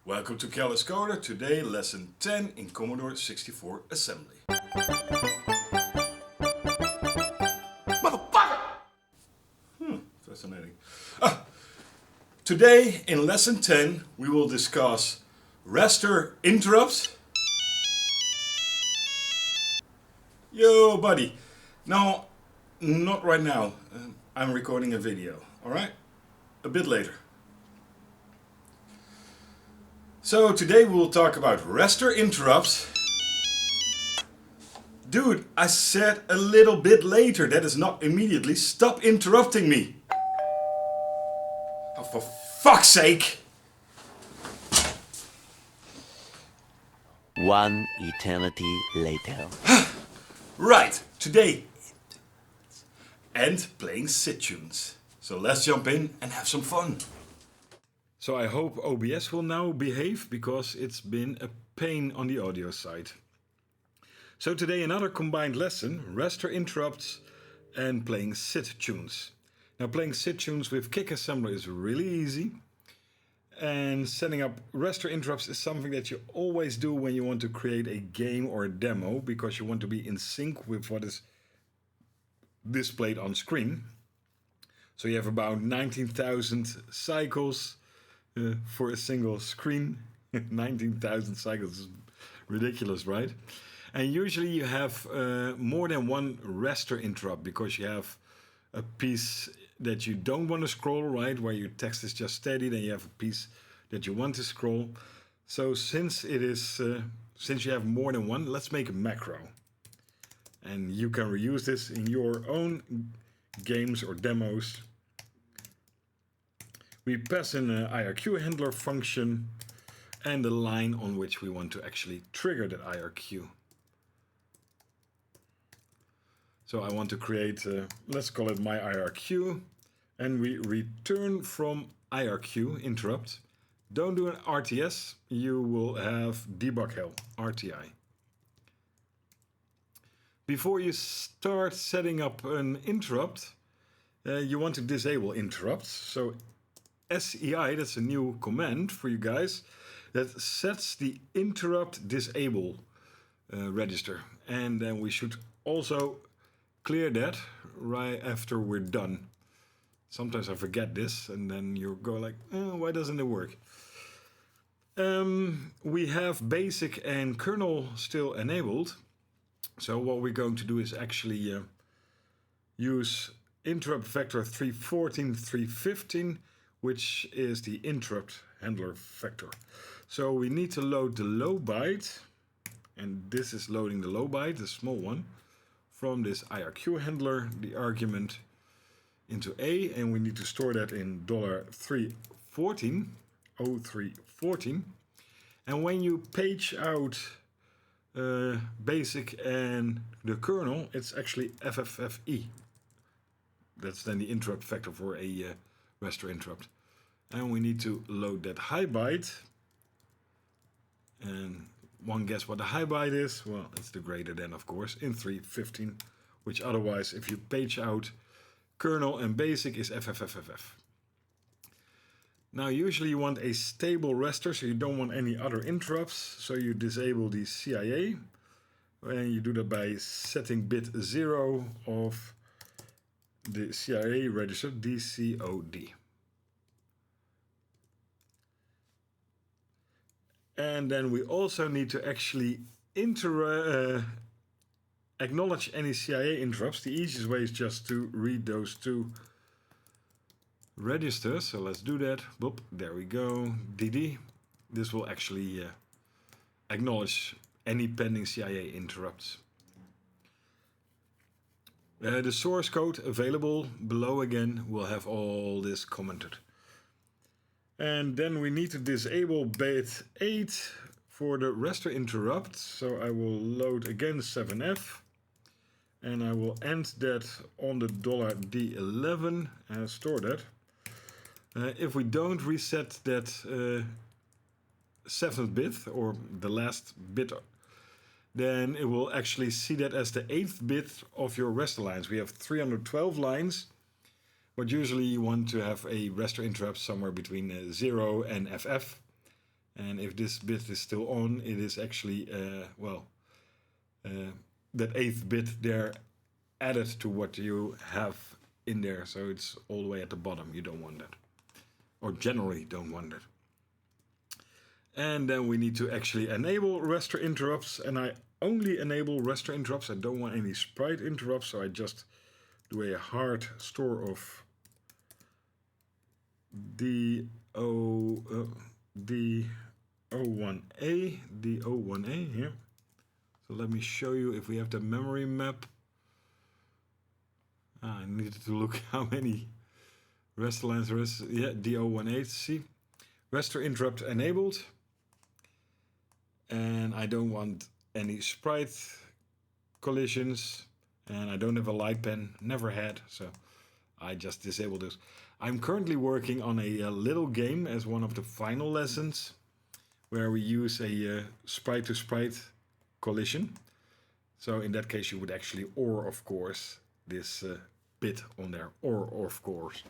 Welcome to Careless Coder. Today lesson 10 in Commodore 64 assembly. Motherfucker! Fascinating. Today in lesson 10 we will discuss raster interrupts. Yo buddy. No, not right now. I'm recording a video, alright? A bit later. So today we'll talk about raster interrupts. Dude, I said a little bit later, that is not immediately. Stop interrupting me. Oh, for fuck's sake. One eternity later. Right, today. And playing SID tunes. So let's jump in and have some fun. So I hope OBS will now behave because it's been a pain on the audio side. So today another combined lesson, raster interrupts and playing SID tunes. Now playing SID tunes with Kick Assembler is really easy. And setting up raster interrupts is something that you always do when you want to create a game or a demo because you want to be in sync with what is displayed on screen. So you have about 19,000 cycles for a single screen. 19,000 cycles is ridiculous, right? And usually you have more than one raster interrupt because you have a piece that you don't want to scroll, right? Where your text is just steady, then you have a piece that you want to scroll. So since you have more than one, let's make a macro. And you can reuse this in your own games or demos. We pass in an IRQ handler function and the line on which we want to actually trigger that IRQ. So I want to create, let's call it my IRQ, and we return from IRQ interrupt. Don't do an RTS, you will have debug hell, RTI. Before you start setting up an interrupt, you want to disable interrupts. So SID, that's a new command for you guys, that sets the interrupt disable register. And then we should also clear that right after we're done. Sometimes I forget this and then you go like, oh, why doesn't it work? We have basic and kernel still enabled. So what we're going to do is actually use interrupt vector 314, 315, which is the interrupt handler vector. So we need to load the low byte, and this is loading the low byte, the small one, from this IRQ handler, the argument into A, and we need to store that in $314, 0314. And when you page out basic and the kernel, it's actually FFFE. That's then the interrupt vector for a raster interrupt. And we need to load that high byte. And one guess what the high byte is? Well, it's the greater than, of course, in 315, which otherwise, if you page out kernel and basic, is FFFFF. Now, usually you want a stable raster, so you don't want any other interrupts. So you disable the CIA, and you do that by setting bit 0 of the CIA register, DCOD. And then we also need to actually acknowledge any CIA interrupts. The easiest way is just to read those two registers. So let's do that. Boop, there we go. DD. This will actually acknowledge any pending CIA interrupts. The source code available below again will have all this commented. And then we need to disable bit 8 for the raster interrupt. So I will load again 7F. And I will end that on the $D11 and store that. If we don't reset that 7th bit, or the last bit, then it will actually see that as the 8th bit of your raster lines. We have 312 lines. But usually you want to have a raster interrupt somewhere between 0 and FF. And if this bit is still on, it is actually, that 8th bit there added to what you have in there. So it's all the way at the bottom. You don't want that. Or generally don't want that. And then we need to actually enable raster interrupts. And I only enable raster interrupts. I don't want any sprite interrupts. So I just do a hard store of D01A here. So let me show you if we have the memory map. I needed to look how many raster lines there is. Yeah, D01A, see. Raster interrupt enabled. And I don't want any sprite collisions. And I don't have a light pen, never had, so I just disabled this. I'm currently working on a little game as one of the final lessons, where we use a sprite-to-sprite collision. So in that case you would actually OR, of course, this bit on there, OR, of course.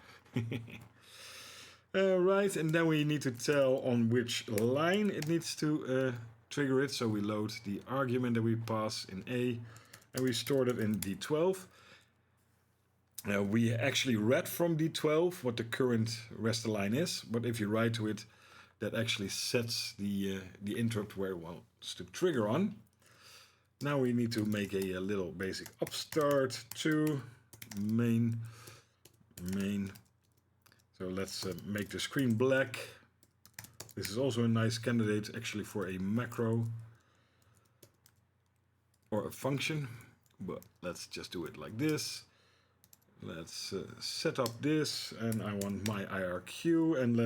Right, and then we need to tell on which line it needs to trigger it. So we load the argument that we pass in A, and we stored it in D12. We actually read from D12 what the current raster line is, but if you write to it, that actually sets the interrupt where it wants to trigger on. Now we need to make a little basic upstart to main. So let's make the screen black. This is also a nice candidate actually for a macro or a function, but let's just do it like this. Let's set up this, and I want my IRQ, and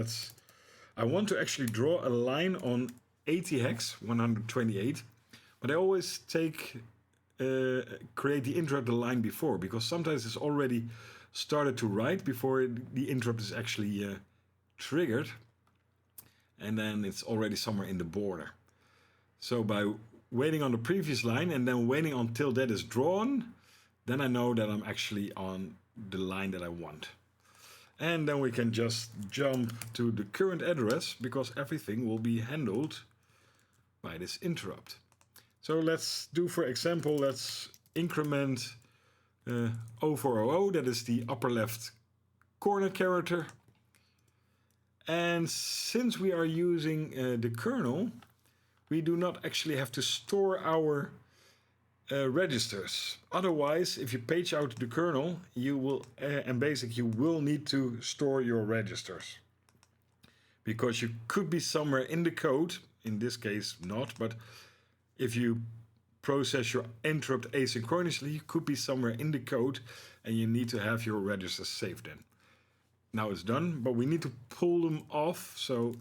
I want to actually draw a line on 80 hex 128, but I always create the interrupt the line before, because sometimes it's already started to write before the interrupt is actually triggered, and then it's already somewhere in the border. So by waiting on the previous line and then waiting until that is drawn, then I know that I'm actually on the line that I want. And then we can just jump to the current address, because everything will be handled by this interrupt. So let's do, for example, let's increment 0400, that is the upper left corner character. And since we are using the kernel, we do not actually have to store our registers. Otherwise, if you page out the kernel, you will and basic, you will need to store your registers, because you could be somewhere in the code. In this case, not, but if you process your interrupt asynchronously, you could be somewhere in the code, and you need to have your registers saved in. Now it's done, but we need to pull them off. So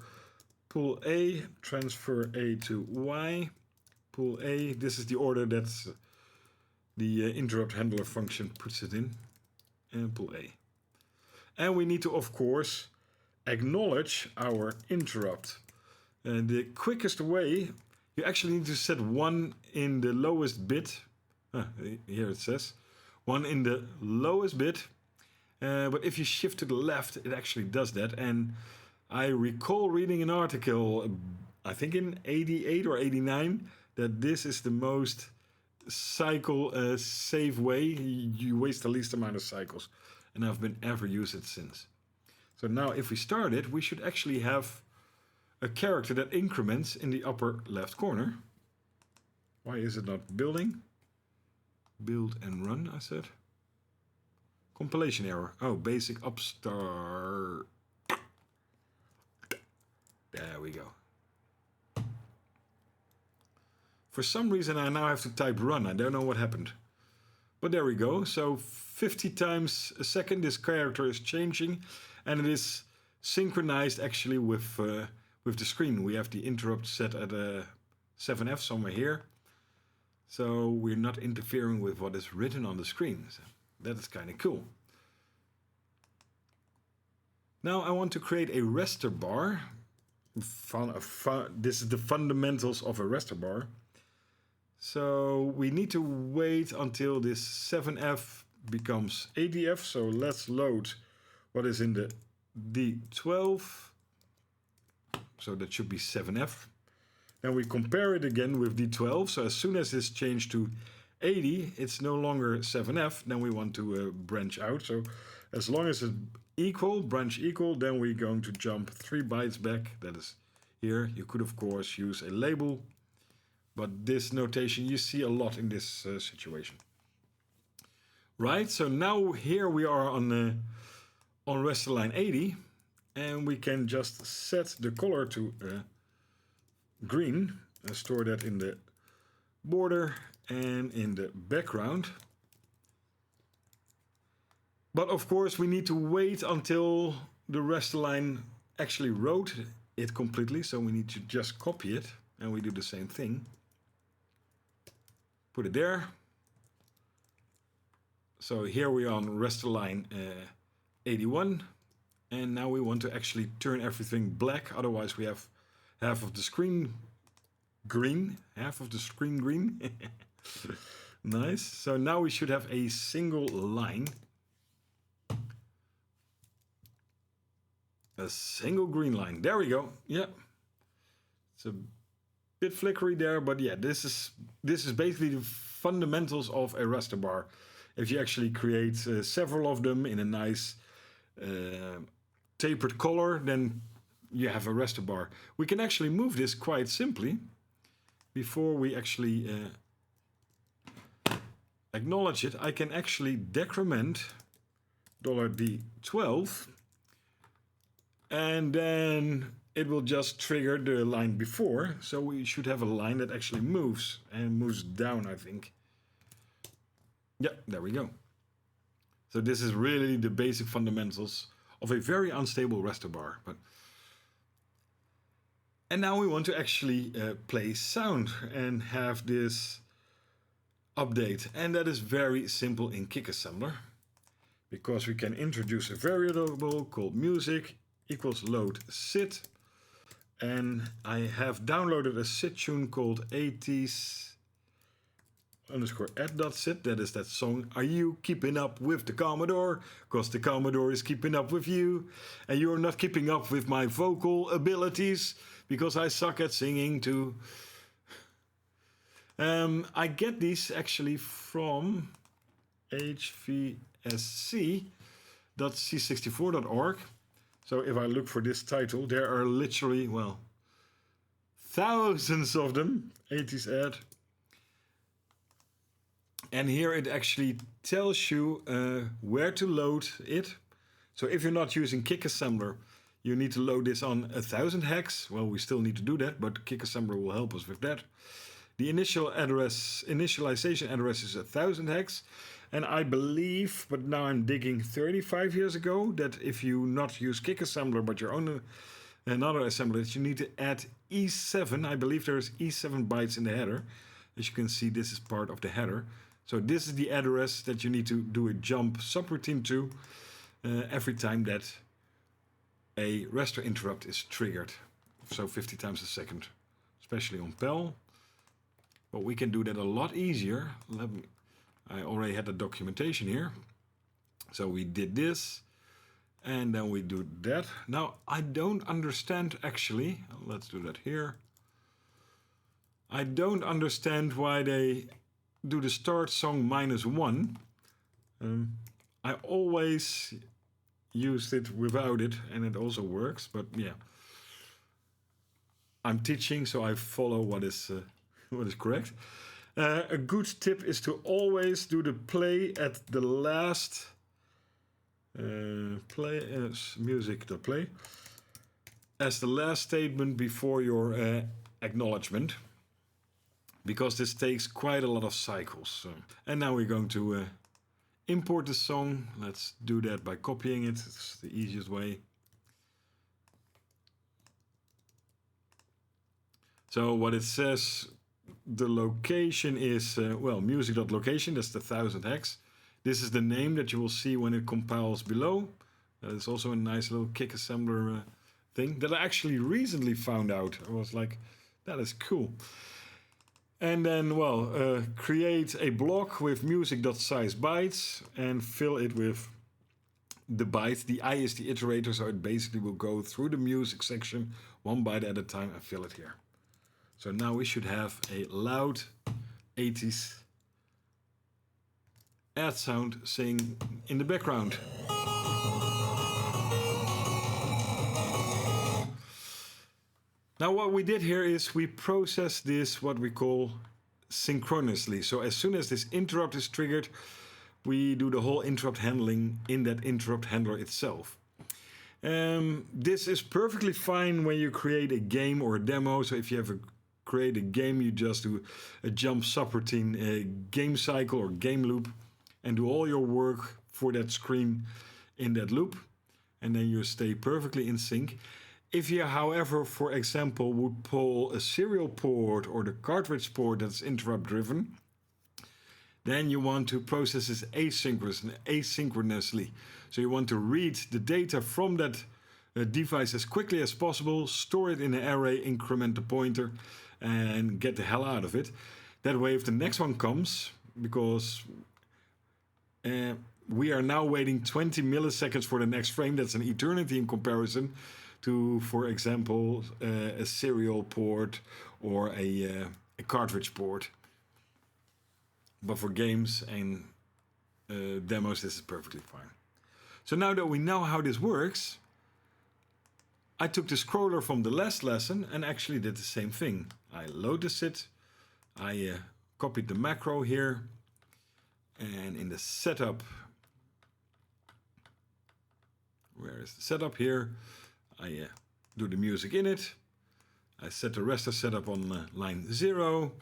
pull A, transfer A to Y. Pull A, this is the order that the interrupt handler function puts it in, and pull A. And we need to, of course, acknowledge our interrupt. And the quickest way, you actually need to set 1 in the lowest bit. Here it says 1 in the lowest bit. But if you shift to the left, it actually does that. And I recall reading an article, I think in 88 or 89, that this is the most cycle safe way. You waste the least amount of cycles, and I've been ever used it since. So now if we start it, we should actually have a character that increments in the upper left corner. Why is it not building? Build and run, I said. Compilation error. Oh, basic upstart. There we go. For some reason I now have to type run. I don't know what happened. But there we go. So 50 times a second this character is changing, and it is synchronized actually with the screen. We have the interrupt set at 7F somewhere here. So we're not interfering with what is written on the screen. So that is kind of cool. Now I want to create a raster bar. This is the fundamentals of a raster bar. So we need to wait until this 7F becomes 80F. So let's load what is in the D12. so that should be 7F. Then we compare it again with D12, so as soon as it's changed to 80, it's no longer 7F, then we want to branch out. So as long as it's equal, branch equal, then we're going to jump 3 bytes back. That is here. You could, of course, use a label, but this notation you see a lot in this situation. Right, so now here we are on Raster line 80, and we can just set the color to green and store that in the border and in the background. But of course we need to wait until the Raster line actually wrote it completely, so we need to just copy it, and we do the same thing. Put it there. So here we are on Raster line 81, and now we want to actually turn everything black, otherwise we have half of the screen green, Nice. So now we should have a single line. A single green line. There we go. Yeah. It's a bit flickery there, but yeah, this is basically the fundamentals of a Raster bar. If you actually create several of them in a nice tapered color, then you have a Raster bar. We can actually move this quite simply before we actually acknowledge it. I can actually decrement $D12, and then it will just trigger the line before. So we should have a line that actually moves and moves down, I think. Yeah, there we go. So this is really the basic fundamentals of a very unstable Raster bar. And now we want to actually play sound and have this update. And that is very simple in KickAssembler, because we can introduce a variable called music equals load SID. And I have downloaded a SID tune called 80s_add.SID. That is that song, Are You Keeping Up With the Commodore? Because the Commodore is keeping up with you, and you're not keeping up with my vocal abilities, because I suck at singing too. I get these actually from hvsc.c64.org. So if I look for this title, there are literally, well, thousands of them. 80s add. And here it actually tells you where to load it. So if you're not using KickAssembler, you need to load this on 1000 hex. Well, we still need to do that, but KickAssembler will help us with that. The initialization address is 1000 hex. And I believe, but now I'm digging 35 years ago, that if you not use KickAssembler but your own another assembler, you need to add E7. I believe there's E7 bytes in the header. As you can see, this is part of the header. So this is the address that you need to do a jump subroutine to every time that a Raster interrupt is triggered. So 50 times a second, especially on PAL. But we can do that a lot easier. I already had the documentation here. So we did this, and then we do that. Now, I don't understand actually. Let's do that here. I don't understand why they do the start song -1. I always used it without it, and it also works. But yeah, I'm teaching, so I follow what is correct. A good tip is to always do the play at the last music.play as the last statement before your acknowledgement, because this takes quite a lot of cycles. And now we're going to import the song. Let's do that by copying it. It's the easiest way. So what it says, the location is, well, music.location, that's the 1000 hex. This is the name that you will see when it compiles below. It's also a nice little KickAssembler thing that I actually recently found out. I was like, that is cool. And then, well, create a block with music.size bytes and fill it with the byte. The I is the iterator, so it basically will go through the music section one byte at a time and fill it here. So now we should have a loud 80s ad sound saying in the background. Now what we did here is we processed this what we call synchronously. So as soon as this interrupt is triggered, we do the whole interrupt handling in that interrupt handler itself. This is perfectly fine when you create a game or a demo. So if you have create a game, you just do a jump subroutine, a game cycle or game loop, and do all your work for that screen in that loop, and then you stay perfectly in sync. If you, however, for example, would pull a serial port or the cartridge port that's interrupt driven, then you want to process this asynchronously. So you want to read the data from that device as quickly as possible, store it in an array, increment the pointer, and get the hell out of it. That way, if the next one comes, because we are now waiting 20 milliseconds for the next frame, that's an eternity in comparison to, for example, a serial port or a cartridge port. But for games and demos, this is perfectly fine. So now that we know how this works, I took the scroller from the last lesson and actually did the same thing. I load the SID, I copied the macro here, and in the setup, where is the setup here? I do the music in it. I set the raster setup on line 0.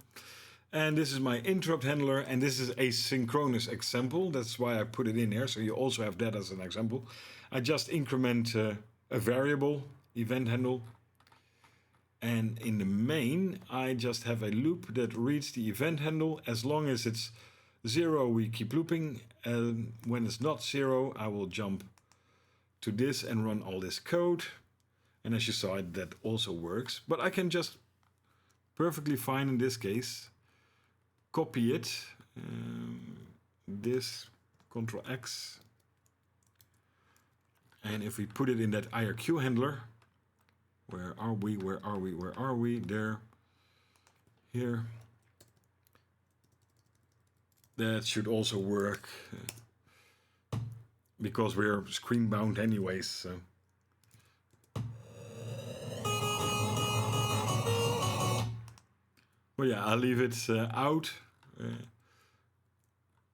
And this is my interrupt handler, and this is a synchronous example. That's why I put it in here, so you also have that as an example. I just increment a variable, event handle. And in the main, I just have a loop that reads the event handle. As long as it's 0, we keep looping. And when it's not 0, I will jump to this and run all this code. And as you saw, that also works. But I can just perfectly fine in this case copy it. This, Control X. And if we put it in that IRQ handler, where are we, where are we, where are we, there, here. That should also work, because we're screen bound anyways. So. Well, yeah, I'll leave it out.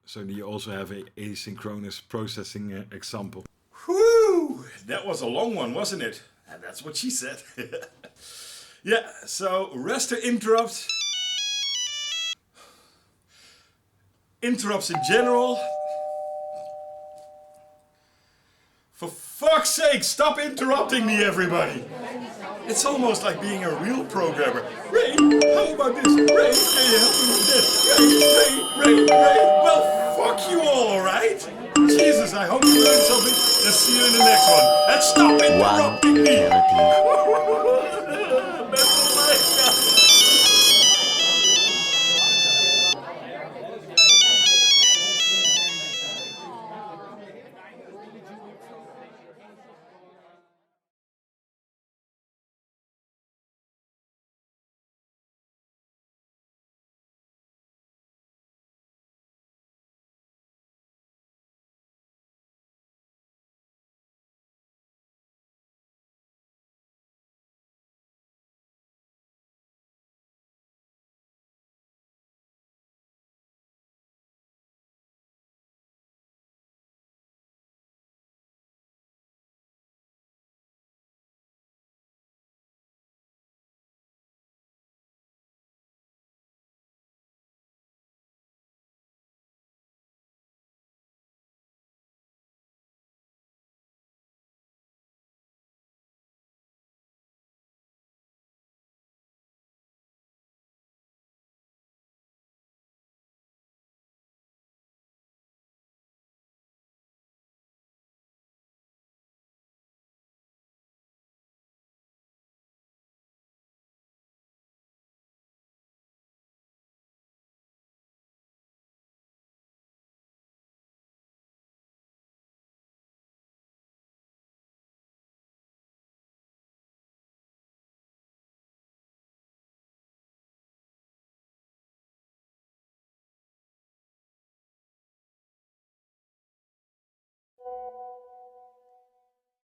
So you also have a asynchronous processing example. Whew! That was a long one, wasn't it? And that's what she said. Yeah, so raster interrupts. Interrupts in general. For fuck's sake, stop interrupting me, everybody! It's almost like being a real programmer. Ray, how about this? Ray, can you help me with this? Ray. Well, fuck you all, alright? Jesus, I hope you learned something. Let's see you in the next one. And stop interrupting me!